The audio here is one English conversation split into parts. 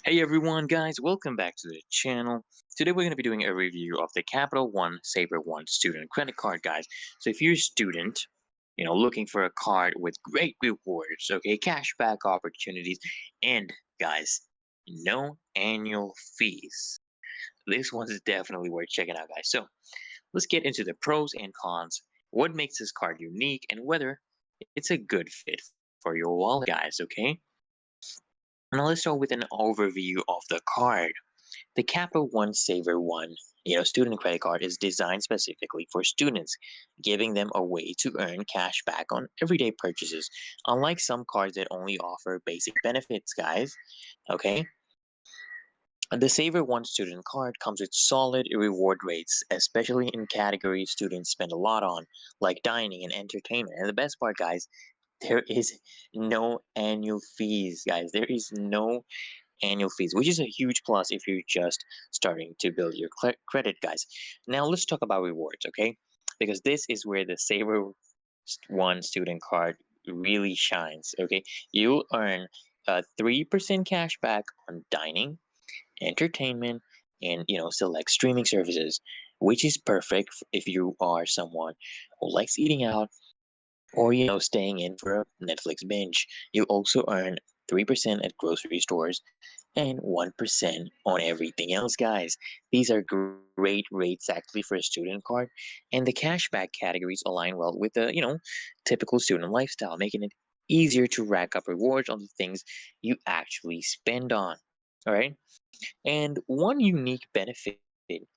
Hey everyone, guys, welcome back to the channel. Today we're going to be doing a review of the Capital One Savor One student credit card, guys. So if you're a student, looking for a card with great rewards, okay, cashback opportunities, and guys, no annual fees. This one's definitely worth checking out, guys. So let's get into the pros and cons, what makes this card unique, and whether it's a good fit for your wallet, guys, okay? Now let's start with an overview of the card. The Capital One Saver One, student credit card is designed specifically for students, giving them a way to earn cash back on everyday purchases. Unlike some cards that only offer basic benefits, guys. Okay, the Saver One student card comes with solid reward rates, especially in categories students spend a lot on, like dining and entertainment. And the best part, guys, there is no annual fees, guys. There is no annual fees, which is a huge plus if you're just starting to build your credit, guys. Now let's talk about rewards, okay? Because this is where the Savor One student card really shines, okay? You'll earn 3% cash back on dining, entertainment, and select streaming services, which is perfect if you are someone who likes eating out or staying in for a Netflix binge. You also earn 3% at grocery stores and 1% on everything else, guys. These are great rates actually for a student card, and the cashback categories align well with the typical student lifestyle, making it easier to rack up rewards on the things you actually spend on. All right. And one unique benefit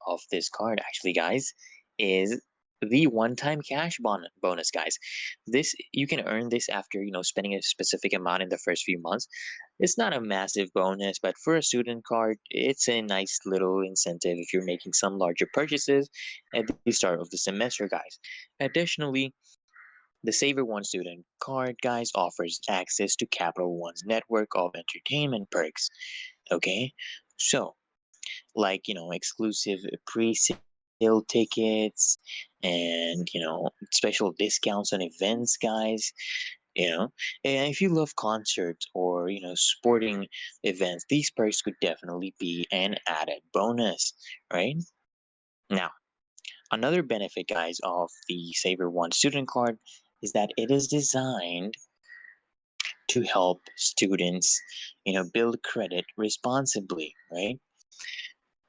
of this card, actually, guys, is the one-time cash bonus, guys. This you can earn this after spending a specific amount in the first few months. It's not a massive bonus, but for a student card, it's a nice little incentive if you're making some larger purchases at the start of the semester, guys. Additionally, the Saver One student card, guys, offers access to Capital One's network of entertainment perks. Okay, so like exclusive pre-sale tickets and special discounts on events, guys. And if you love concerts or sporting events, these perks could definitely be an added bonus, right? Now, another benefit, guys, of the Saver One student card is that it is designed to help students build credit responsibly, right?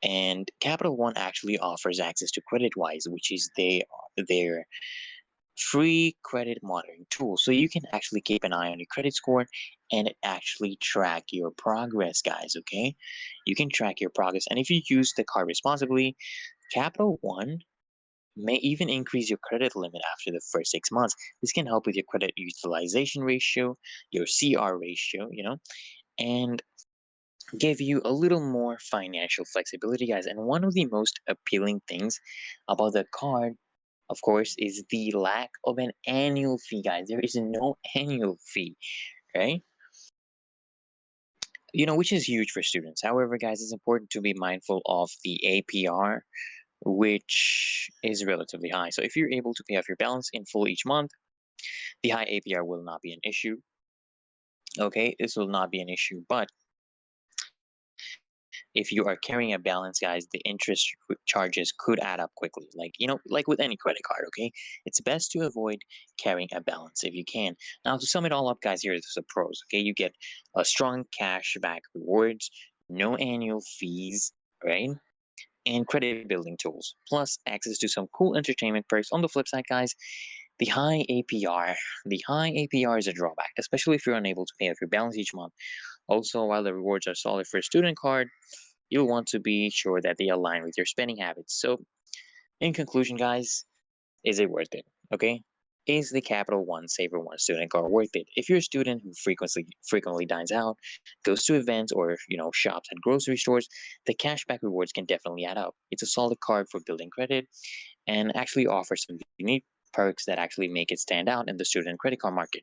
And Capital One actually offers access to CreditWise, which is their free credit monitoring tool. So you can actually keep an eye on your credit score and actually track your progress, guys. Okay, you can track your progress, and if you use the card responsibly, Capital One may even increase your credit limit after the first 6 months. This can help with your credit utilization ratio, your CR ratio, and give you a little more financial flexibility, guys. And one of the most appealing things about the card, of course, is the lack of an annual fee, guys. There is no annual fee, right? Which is huge for students. However, guys, it's important to be mindful of the APR, which is relatively high. So if you're able to pay off your balance in full each month, the high APR will not be an issue. Okay, this will not be an issue, but if you are carrying a balance, guys, the interest charges could add up quickly. Like with any credit card, okay? It's best to avoid carrying a balance if you can. Now, to sum it all up, guys, here's the pros, okay? You get a strong cash back rewards, no annual fees, right? And credit building tools, plus access to some cool entertainment perks. On the flip side, guys, the high APR. The high APR is a drawback, especially if you're unable to pay off your balance each month. Also, while the rewards are solid for a student card, you'll want to be sure that they align with your spending habits. So, in conclusion, guys, is it worth it? Okay? Is the Capital One Saver One student card worth it? If you're a student who frequently dines out, goes to events, or shops at grocery stores, the cashback rewards can definitely add up. It's a solid card for building credit and actually offers some unique perks that actually make it stand out in the student credit card market.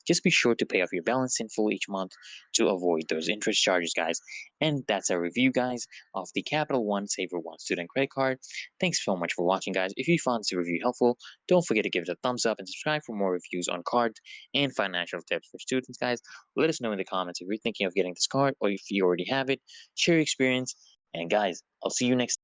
Just be sure to pay off your balance in full each month to avoid those interest charges, guys. And that's our review, guys, of the Capital One Savor One student credit card. Thanks so much for watching, guys. If you found this review helpful, don't forget to give it a thumbs up and subscribe for more reviews on cards and financial tips for students, guys. Let us know in the comments if you're thinking of getting this card or if you already have it. Share your experience. And guys, I'll see you next